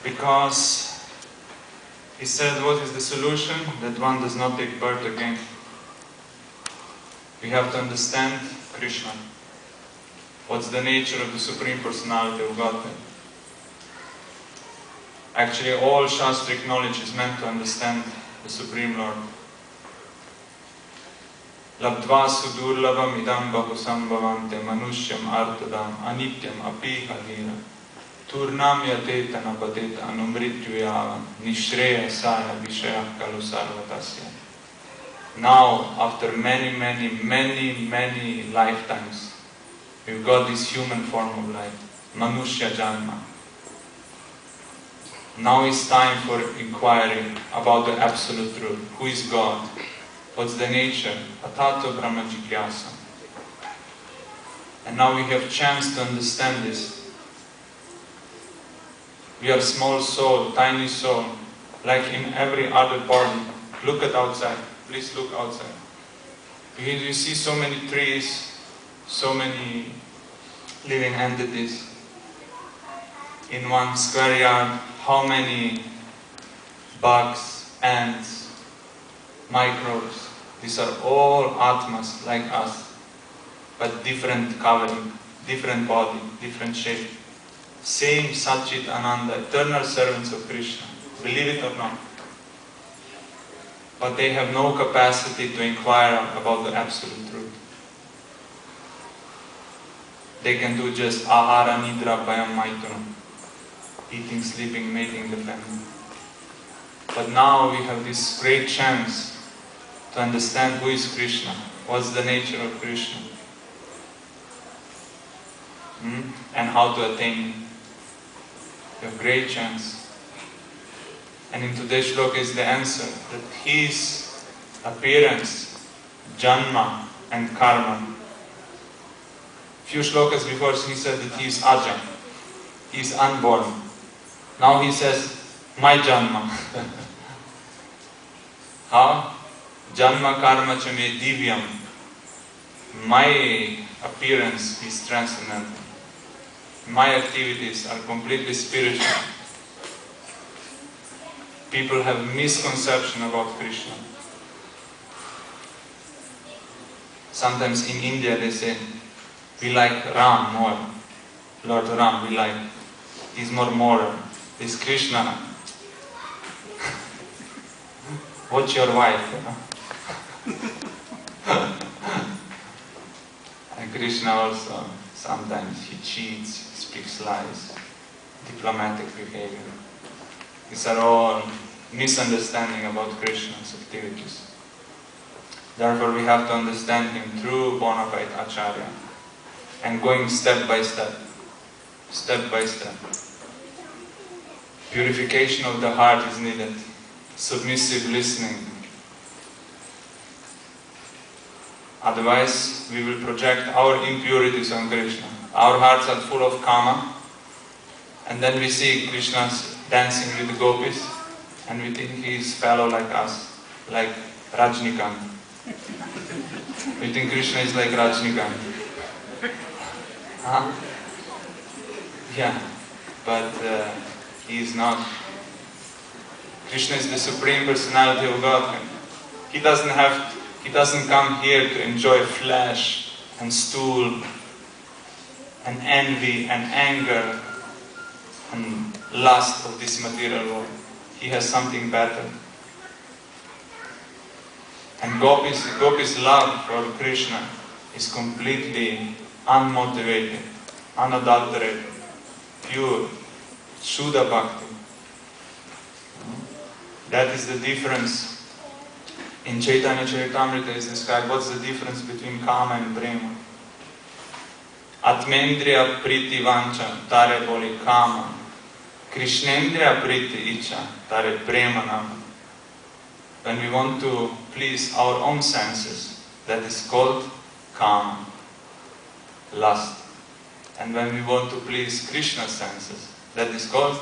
Because he said, what is the solution? That one does not take birth again. We have to understand Krishna. What's the nature of the Supreme Personality of Godhead? Actually, all Shastric knowledge is meant to understand the Supreme Lord. Labdva sudurlabam idam bahusambhavante manushyam artadam anityam apiha hira turnam yatetana pateta anumrityayavam nishreya saya vishaya kalu sarvatasya. Now, after many lifetimes, we've got this human form of life, Manushya Janma. Now it's time for inquiry about the absolute truth. Who is God? What's the nature? Atato Brahma Jigyasa. And now we have chance to understand this. We are small soul, tiny soul, like in every other body. Look at outside. Please look outside. You see so many trees, so many living entities. In one square yard, how many bugs, ants, microbes. These are all Atmas like us, but different covering, different body, different shape. Same Satchit Ananda, eternal servants of Krishna. Believe it or not. But they have no capacity to inquire about the absolute truth. They can do just ahara, nidra, bhayam, maitunam. Eating, sleeping, mating the family. But now we have this great chance to understand who is Krishna, what's the nature of Krishna, and how to attain it. We have a great chance. And in today's shloka is the answer, that his appearance, janma and karma. Few shlokas before he said that he is aja, he is unborn. Now he says, my janma. How? Janma karma cha me divyam. My appearance is transcendental. My activities are completely spiritual. People have misconception about Krishna. Sometimes in India they say, we like Ram more. Lord Ram, we like. He's more moral. This Krishna. Watch your wife, you know. And Krishna also, sometimes he cheats, speaks lies, diplomatic behavior. These are all misunderstanding about Krishna's activities. Therefore we have to understand him through bona fide acharya and going step by step. Step by step. Purification of the heart is needed. Submissive listening. Otherwise, we will project our impurities on Krishna. Our hearts are full of kama, and then we see Krishna dancing with the gopis, and we think he is fellow like us, like Rajnikant. We think Krishna is like Rajnikant. Huh? Yeah, but he is not. Krishna is the Supreme Personality of Godhead. He doesn't come here to enjoy flesh and stool and envy and anger and lust of this material world. He has something better. And Gopi's love for Krishna is completely unmotivated, unadulterated, pure, Shuddha Bhakti. That is the difference. In Chaitanya Charitamrita is described what's the difference between Kama and Prema. Atmendriya Priti Vancha Tare Boli Kama. Krishnendriya Priti Icha Tare Prema Nama. When we want to please our own senses, that is called Kama, lust. And when we want to please Krishna's senses, that is called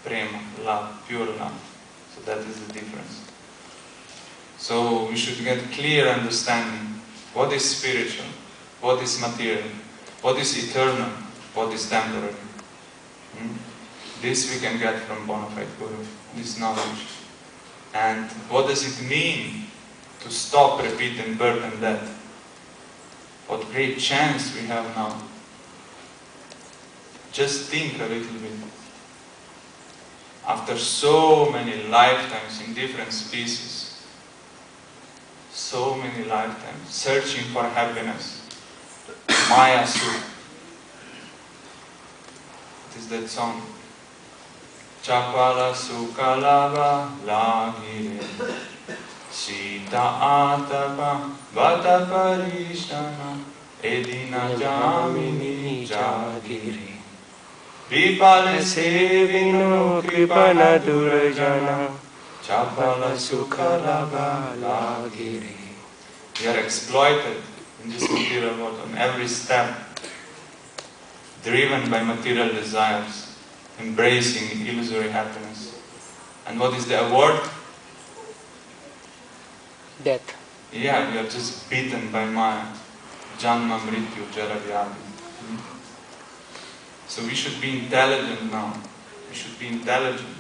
Prema, love, pure love. So that is the difference. So we should get clear understanding what is spiritual, what is material, what is eternal, what is temporary. This we can get from bona fide Guru, this knowledge. And what does it mean to stop repeating birth and death? What great chance we have now. Just think a little bit. After so many lifetimes in different species, so many lifetimes searching for happiness, Maya Sukh. What is that song? Chapala Sukhalava Lagire Sita Atapa Vata Parishana Edina Jamini Jagiri Vipale Sevino Kripana Durajana Chapala Sukhalava Lagiri. We are exploited in this material world on every step, driven by material desires, embracing illusory happiness. And what is the award? Death. Yeah, we are just beaten by Maya. Janma, Mrityu, Jara, Vyadi. So we should be intelligent now. We should be intelligent.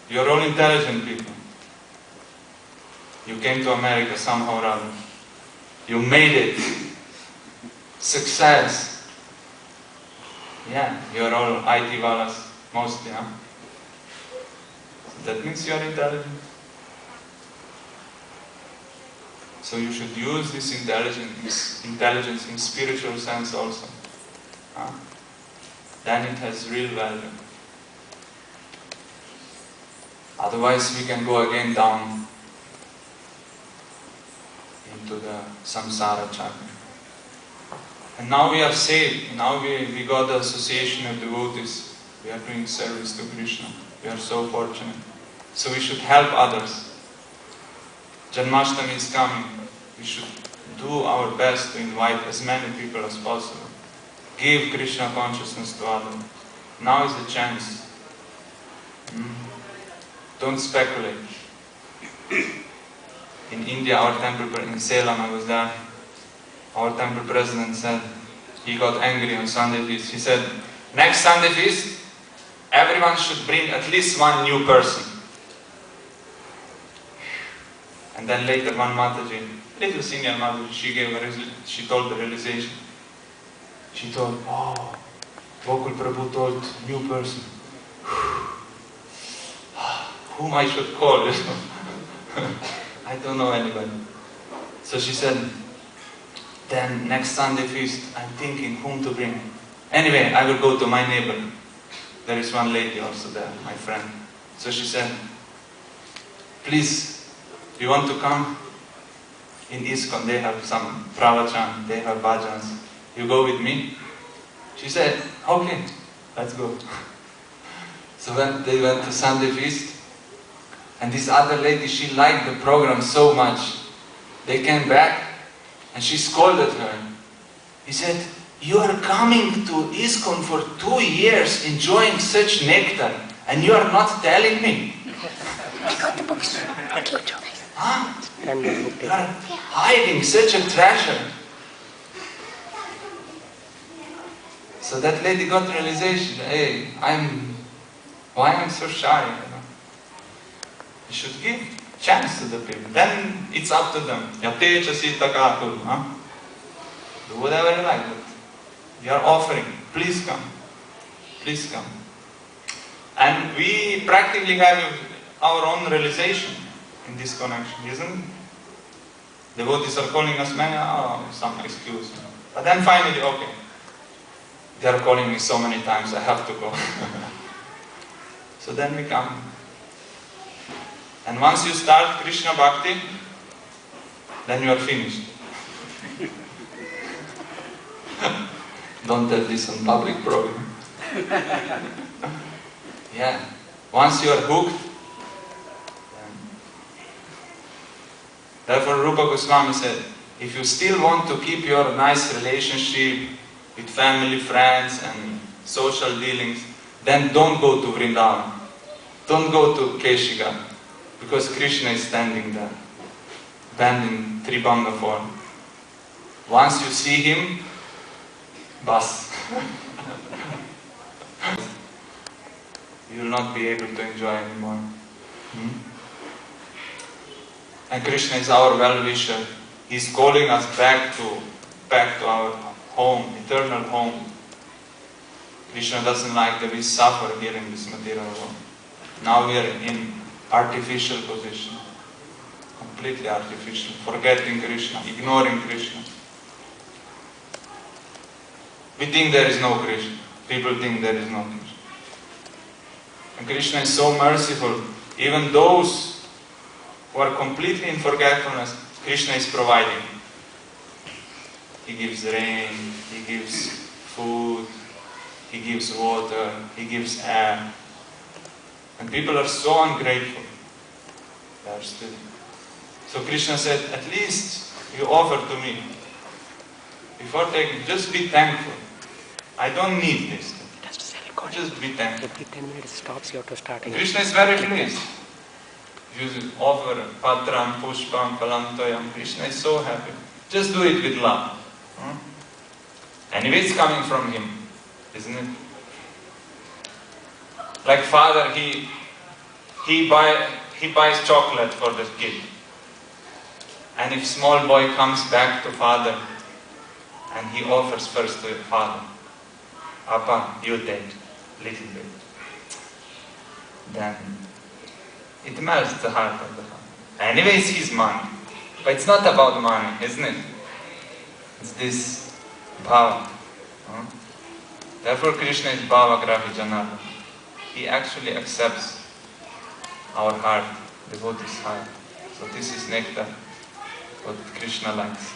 You are all intelligent people. You came to America somehow or other. You made it. Success. Yeah, you are all IT valas, mostly, huh? That means you are intelligent. So you should use this intelligence in spiritual sense also. Huh? Then it has real value. Otherwise we can go again down into the samsara chakra. And now we are saved. Now we got the association of devotees. We are doing service to Krishna. We are so fortunate. So we should help others. Janmashtami is coming. We should do our best to invite as many people as possible. Give Krishna consciousness to others. Now is the chance. Don't speculate. In India, our temple, in Salem, I was there, our temple president said, he got angry on Sunday feast. He said, next Sunday feast, everyone should bring at least one new person. And then later one Mataji, little senior Mataji, she told the realization. She told, oh, Gokul Prabhu told new person. Whom I should call, you know? I don't know anybody. So she said, then next Sunday feast, I'm thinking whom to bring. Anyway, I will go to my neighbor. There is one lady also there, my friend. So she said, please, you want to come? In ISKCON they have some pravachan, they have bhajans. You go with me? She said, okay, let's go. So when they went to Sunday feast, and this other lady, she liked the program so much. They came back, and she scolded her. He said, you are coming to ISKCON for 2 years, enjoying such nectar, and you are not telling me? Huh? You are hiding such a treasure. So that lady got realization, hey, why I'm so shy? You know? You should give chance to the people. Then it's up to them. Yate chasita kakul, huh? Do whatever you like. But you are offering. Please come. Please come. And we practically have our own realization in this connection, isn't it? Devotees are calling us many, some excuse. But then finally, okay. They are calling me so many times, I have to go. So then we come. And once you start Krishna Bhakti, then you are finished. Don't tell this on public program. Yeah. Once you are hooked, therefore Rupa Goswami said, if you still want to keep your nice relationship with family, friends and social dealings, then don't go to Vrindavan. Don't go to Keshiga, because Krishna is standing there, bending Tribhanga form. Once you see him, bas. you will not be able to enjoy anymore. And Krishna is our well-wisher. He's calling us back to our home, eternal home. Krishna doesn't like that we suffer here in this material world. Now we are in artificial position. Completely artificial. Forgetting Krishna, ignoring Krishna. We think there is no Krishna. People think there is no Krishna. And Krishna is so merciful. Even those who are completely in forgetfulness, Krishna is providing. He gives rain, He gives food, He gives water, He gives air. And people are so ungrateful. They are still. So Krishna said, at least you offer to me. Before taking, just be thankful. I don't need this. Just be thankful. Every 10 minutes stops, you have to start again. Krishna is very pleased. You offer patram, pushpam, palantoyam. Krishna is so happy. Just do it with love. Anyway, it's coming from Him, isn't it? Like father, he buys chocolate for the kid. And if small boy comes back to father, and he offers first to the father, Papa, you take little bit. Then it melts the heart of the father. Anyway, it's his money. But it's not about money, isn't it? It's this bhava. Therefore Krishna is bhava grahi janardana. He actually accepts our heart, devotee's heart. So this is nectar, what Krishna likes.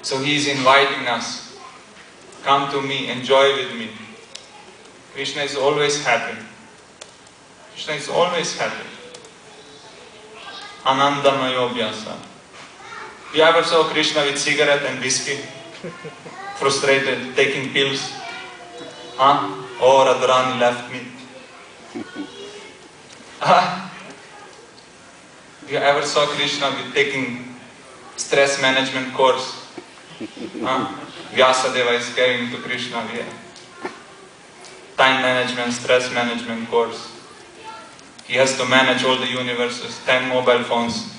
So He is inviting us. Come to me, enjoy with me. Krishna is always happy. Krishna is always happy. Anandamayo vyasa. You ever saw Krishna with cigarette and whiskey? Frustrated, taking pills? Oh, Radharani left me. You ever saw Krishna with taking stress management course? Vasudeva is carrying to Krishna here. Time management, stress management course. He has to manage all the universes, 10 mobile phones.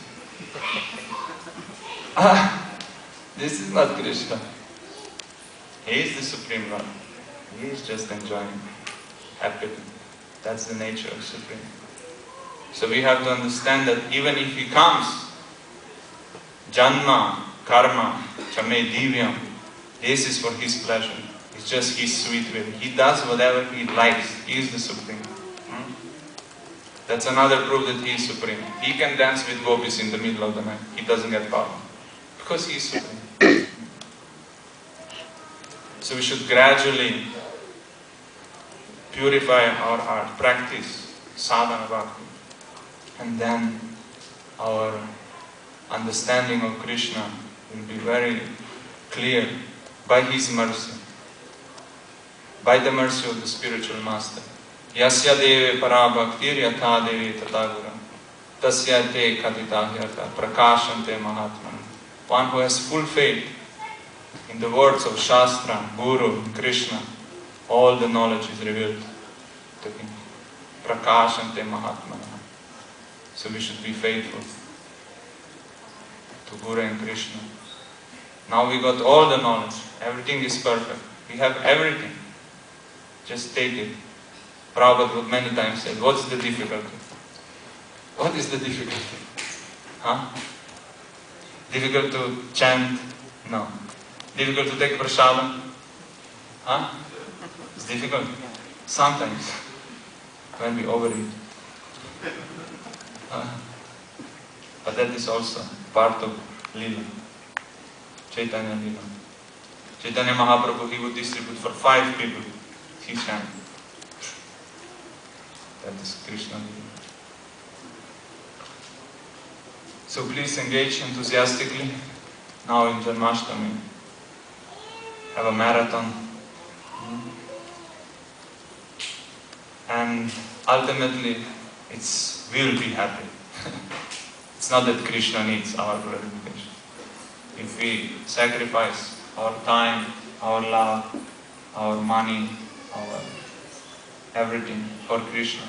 This is not Krishna. He is the Supreme Lord. He is just enjoying happily. That's the nature of Supreme. So we have to understand that even if He comes, Janma, Karma, Chame Divyam, this is for His pleasure. It's just His sweet will. He does whatever He likes. He is the Supreme. That's another proof that He is Supreme. He can dance with gopis in the middle of the night. He doesn't get power. Because He is Supreme. So we should gradually purify our heart, practice sadhana bhakti. And then our understanding of Krishna will be very clear by His mercy, by the mercy of the spiritual master. Yasya deve para bhaktir yatha devi tatagura tasya te katita hyata prakashante mahatmana. One who has full faith in the words of Shastra, Guru, Krishna, all the knowledge is revealed to him. Prakashante mahatmana. So we should be faithful to Guru and Krishna. Now we got all the knowledge. Everything is perfect. We have everything. Just take it. Prabhupada would many times said, what's the difficulty? What is the difficulty? Difficult to chant? No. Difficult to take prasadam? It's difficult. Sometimes. When we overeat. But that is also part of Lila. Chaitanya Lila. Chaitanya Mahaprabhu, he would distribute for 5 people his hand. That is Krishna Lila. So please engage enthusiastically now in Janmashtami. Have a marathon. And ultimately, we will be happy. It's not that Krishna needs our glorification. If we sacrifice our time, our love, our money, our everything for Krishna.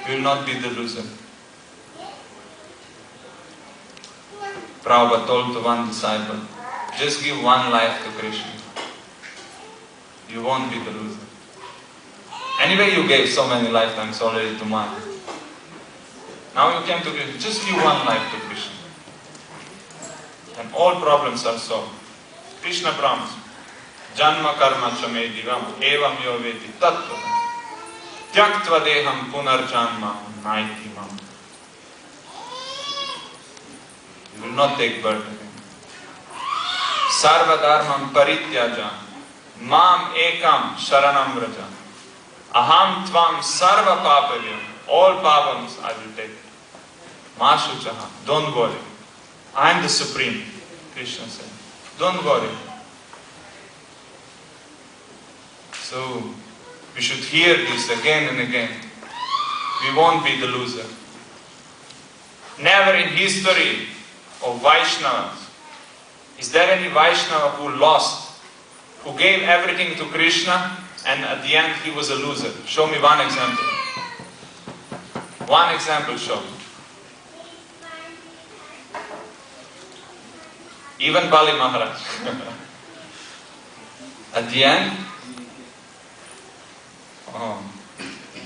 You will not be the loser. Prabhupada told to one disciple, just give one life to Krishna. You won't be the loser. Anyway, you gave so many lifetimes already to Maya. Now you came to Krishna. Just give one life to Krishna. And all problems are solved. Krishna promised, Janma karma chame divam evam yo veti tattva tyaktva deham punarjanma naiti mam. You will not take birth again. Sarva dharmam parityaja mam ekam sharanam vraja. Aham tvam sarva papavyam. All papams I will take. Mashuchaha. Don't worry. I am the Supreme. Krishna said. Don't worry. So, we should hear this again and again. We won't be the loser. Never in history of Vaishnavas is there any Vaishnava who lost, who gave everything to Krishna and at the end he was a loser. Show me one example. One example show me. Even Bali Maharaj. At the end,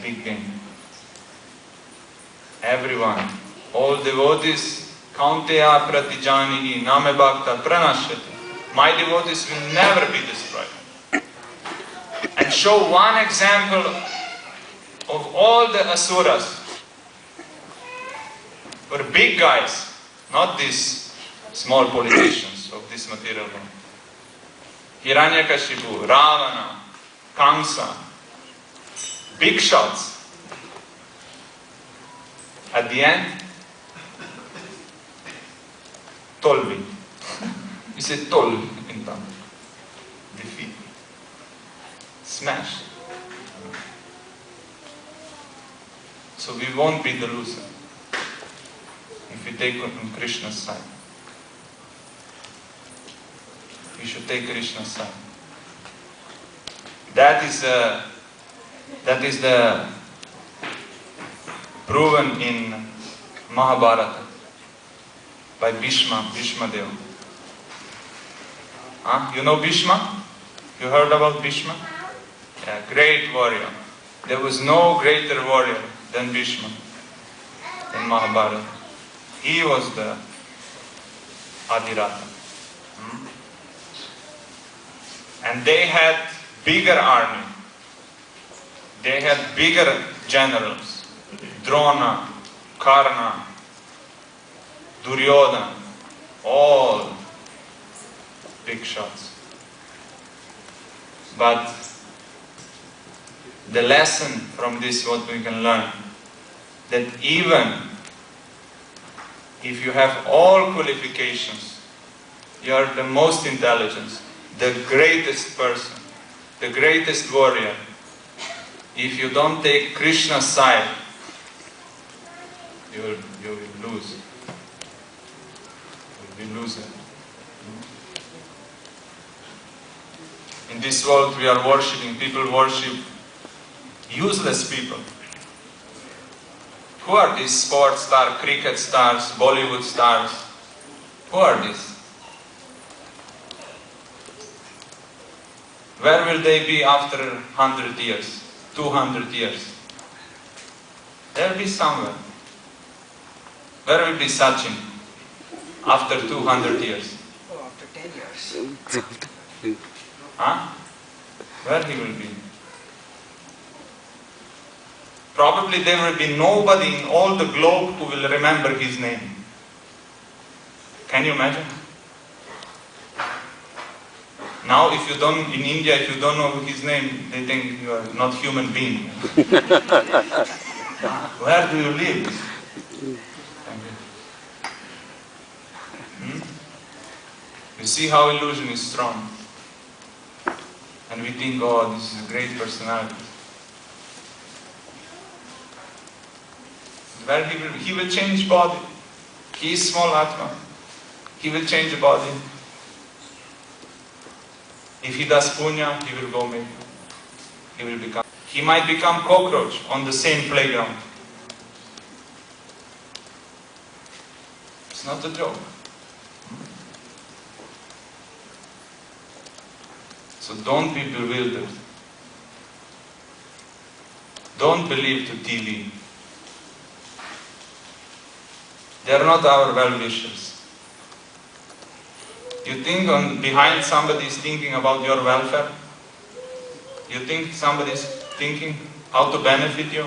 big game. Everyone, all devotees, Kaunteya pratijanihi name bhakta pranashyati. My devotees will never be destroyed. And show one example of all the asuras. For big guys, not these small politicians of this material world. Hiranyakashipu, Ravana, Kamsa, big shots. At the end, Tolvi. You say Tol in Tamil. Defeat. Smash. So we won't be the loser if we take on Krishna's side. We should take Krishna's side. That is the proven in Mahabharata by Bhishma Deva. You know Bhishma? You heard about Bhishma? Yeah, great warrior. There was no greater warrior than Bhishma in Mahabharata. He was the Adhirata. And they had bigger army. They had bigger generals. Drona, Karna, Duryodhana, all big shots. But the lesson from this, what we can learn, that even if you have all qualifications, you are the most intelligent, the greatest person, the greatest warrior, if you don't take Krishna's side, you will lose. You will lose it. In this world we are worshipping, people worship useless people. Who are these sports stars, cricket stars, Bollywood stars? Who are these? Where will they be after 100 years, 200 years? They'll be somewhere. Where will be Sachin after 200 years? Oh, after 10 years. Where he will be? Probably there will be nobody in all the globe who will remember his name. Can you imagine? Now if you don't, in India, if you don't know his name, they think you are not human being. Where do you live? You see how illusion is strong. And we think, oh, this is a great personality. Where he will change body. He is small Atma. He will change the body. If he does punya, he will go maybe. He will become. He might become cockroach on the same playground. It's not a joke. So don't be bewildered. Don't believe the TV. They are not our well-wishers. You think behind somebody is thinking about your welfare? You think somebody is thinking how to benefit you?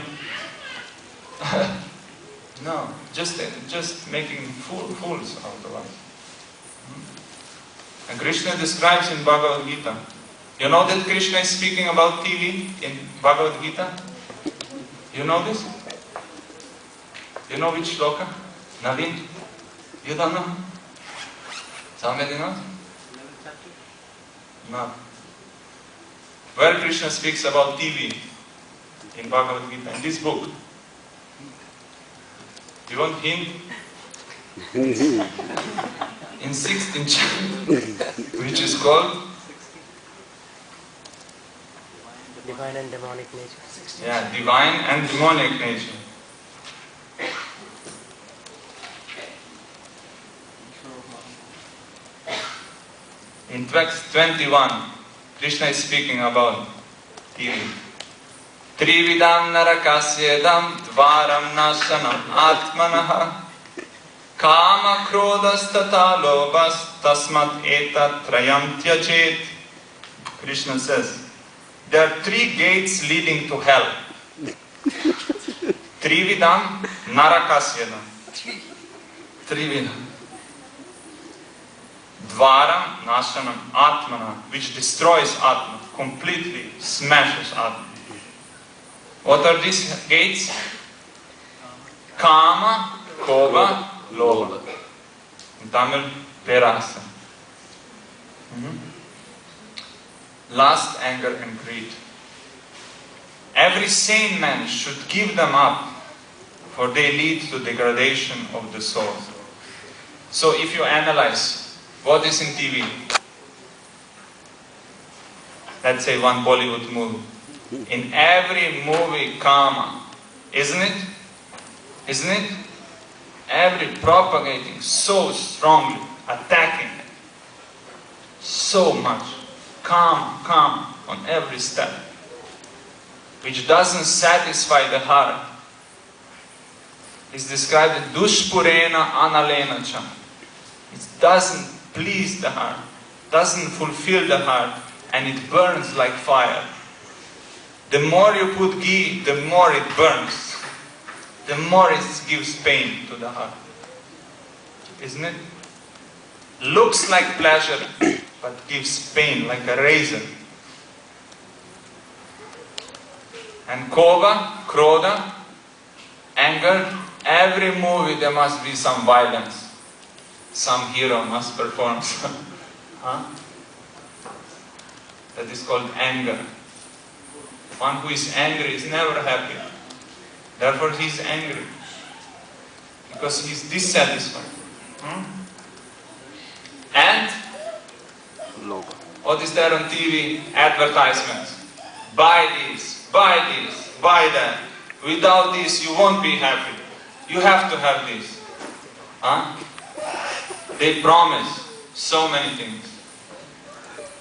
No, just making fools out of us. And Krishna describes in Bhagavad Gita. You know that Krishna is speaking about TV in Bhagavad Gita? You know this? You know which shloka? Naveen? You don't know? Somebody knows? No. Where Krishna speaks about TV in Bhagavad Gita, in this book. You want hint? In 16th chapter, which is called Divine and demonic nature. Yeah, divine and demonic nature. In text 21, Krishna is speaking about TV. Trividam narakasyedam dvaram nasanam atmanaha kama krodas tata lobas tasmat etat trayam tyachet. Krishna says, there are 3 gates leading to hell. Trividam narakasyedam. Trividam. Dvaram nasanam atmana, which destroys Atma, completely smashes Atma. What are these gates? Kama, Kova, Lova. In Tamil, Perasa. Lust, anger and greed. Every sane man should give them up, for they lead to degradation of the soul. So if you analyze what is in TV, let's say one Bollywood movie, in every movie, karma, isn't it? Isn't it? Every propagating so strongly, attacking so much, karma on every step, which doesn't satisfy the heart. It's described as dushpurena analena cha. It doesn't please the heart, doesn't fulfill the heart, and it burns like fire. The more you put ghee, the more it burns. The more it gives pain to the heart. Isn't it? Looks like pleasure, but gives pain like a razor. And kova, kroda, anger, every movie there must be some violence. Some hero must perform some. That is called anger. One who is angry is never happy. Therefore he is angry. Because he is dissatisfied. And what is there on TV? Advertisements. Buy this, buy this, buy that. Without this you won't be happy. You have to have this. They promise so many things.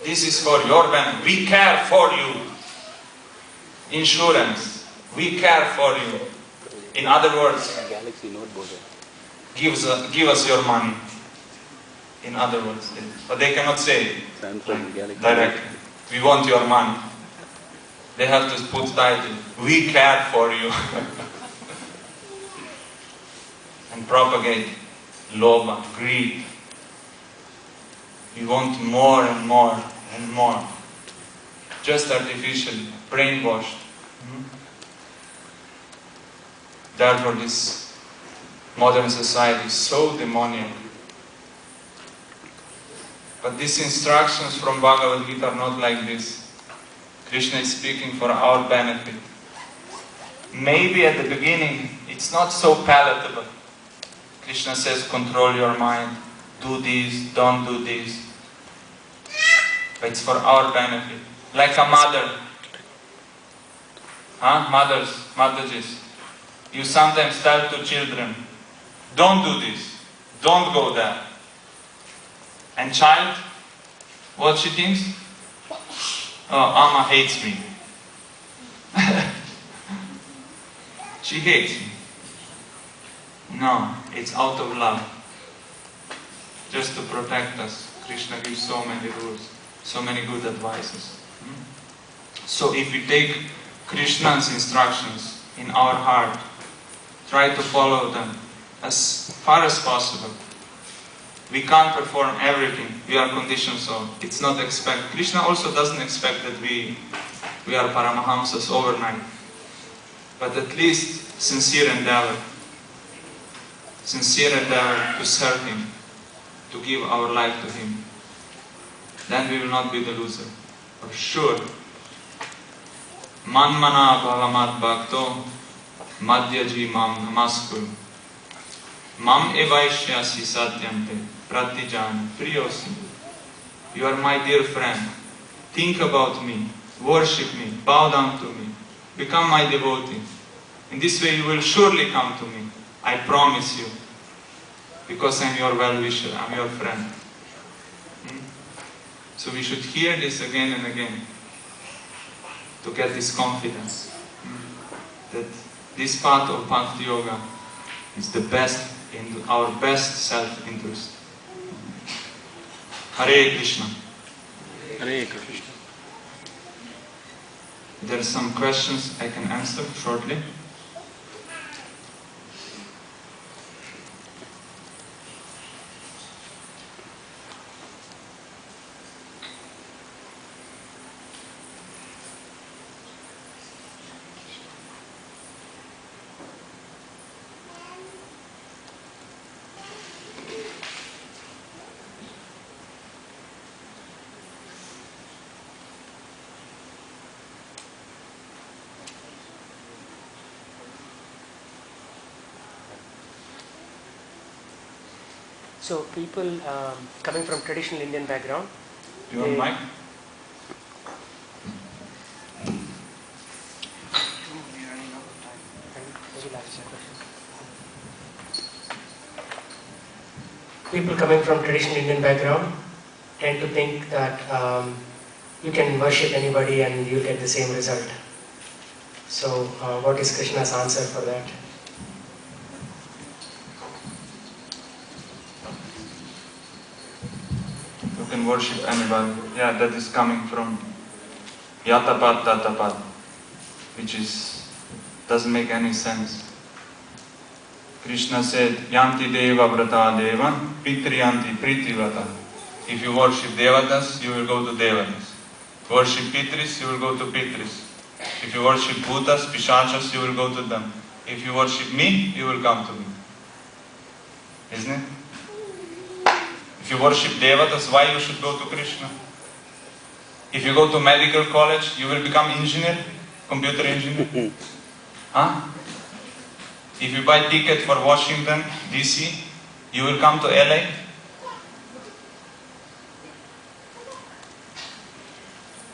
This is for your benefit. We care for you. Insurance. We care for you. In other words, give us your money. In other words, but they cannot say directly. We want your money. They have to put title. We care for you. And propagate lobha, greed. We want more and more and more. Just artificially, brainwashed. Therefore this modern society is so demoniac. But these instructions from Bhagavad Gita are not like this. Krishna is speaking for our benefit. Maybe at the beginning it's not so palatable. Krishna says, control your mind, do this, don't do this. But it's for our benefit. Like a mother Mothers, Mataji's. You sometimes tell to children, don't do this, don't go there. And child, what she thinks? Oh, Amma hates me. She hates me. No, it's out of love. Just to protect us. Krishna gives so many rules, so many good advices. So if we take Krishna's instructions in our heart, try to follow them as far as possible. We can't perform everything. We are conditioned, so it's not expected. Krishna also doesn't expect that we are Paramahamsas overnight. But at least sincere endeavor to serve Him, to give our life to Him. Then we will not be the loser. For sure. Manmana bhavamat bhakto madhyaji mam namaskuru. Mam evaishyasi satyante pratijana priyosi. You are my dear friend. Think about me. Worship me. Bow down to me. Become my devotee. In this way you will surely come to me. I promise you. Because I am your well-wisher. I am your friend. So we should hear this again and again. To get this confidence. That this path of Bhakti Yoga is the best, in our best self-interest. Hare Krishna. Hare Krishna. There are some questions I can answer shortly. So people coming from traditional Indian background. Do you want mic? People coming from traditional Indian background tend to think that you can worship anybody and you'll get the same result. So what is Krishna's answer for that? You can worship anybody. Yeah, that is coming from Yatapat Tatapat, which doesn't make any sense. Krishna said, Yanti Deva Vrata Devan, Pitri Yanti Priti Vrata. If you worship Devatas, you will go to Devatas. Worship Pitris, you will go to Pitris. If you worship Bhutas, Pishachas, you will go to them. If you worship me, you will come to me. Isn't it? If you worship Devatas, why you should go to Krishna? If you go to medical college, you will become engineer, computer engineer. Huh? If you buy ticket for Washington, DC, you will come to LA.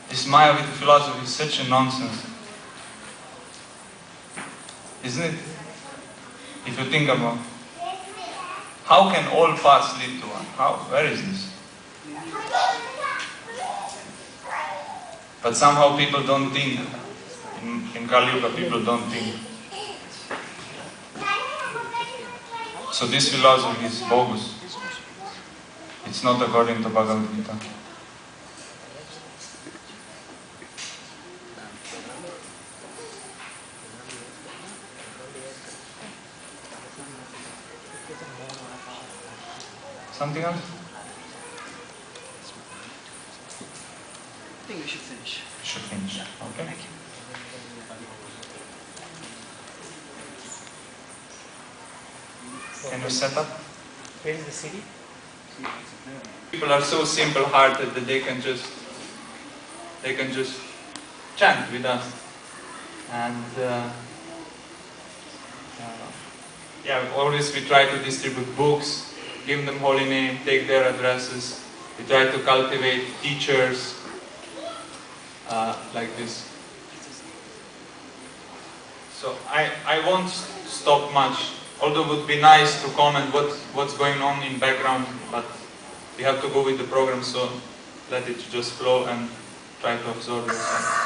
This Mayavita philosophy is such a nonsense. Isn't it? If you think about it. How can all paths lead to one? How? Where is this? But somehow people don't think. In Kali Yuga, people don't think. So this philosophy is bogus. It's not according to Bhagavad Gita. Something else? I think we should finish. We should finish. Okay. Thank you. Can you set up? Where is the CD? People are so simple-hearted that they can just chant with us. And yeah, always we try to distribute books, give them holy name, take their addresses. We try to cultivate teachers like this. So I won't stop much, although it would be nice to comment what's going on in background, but we have to go with the program, so let it just flow and try to absorb yourself.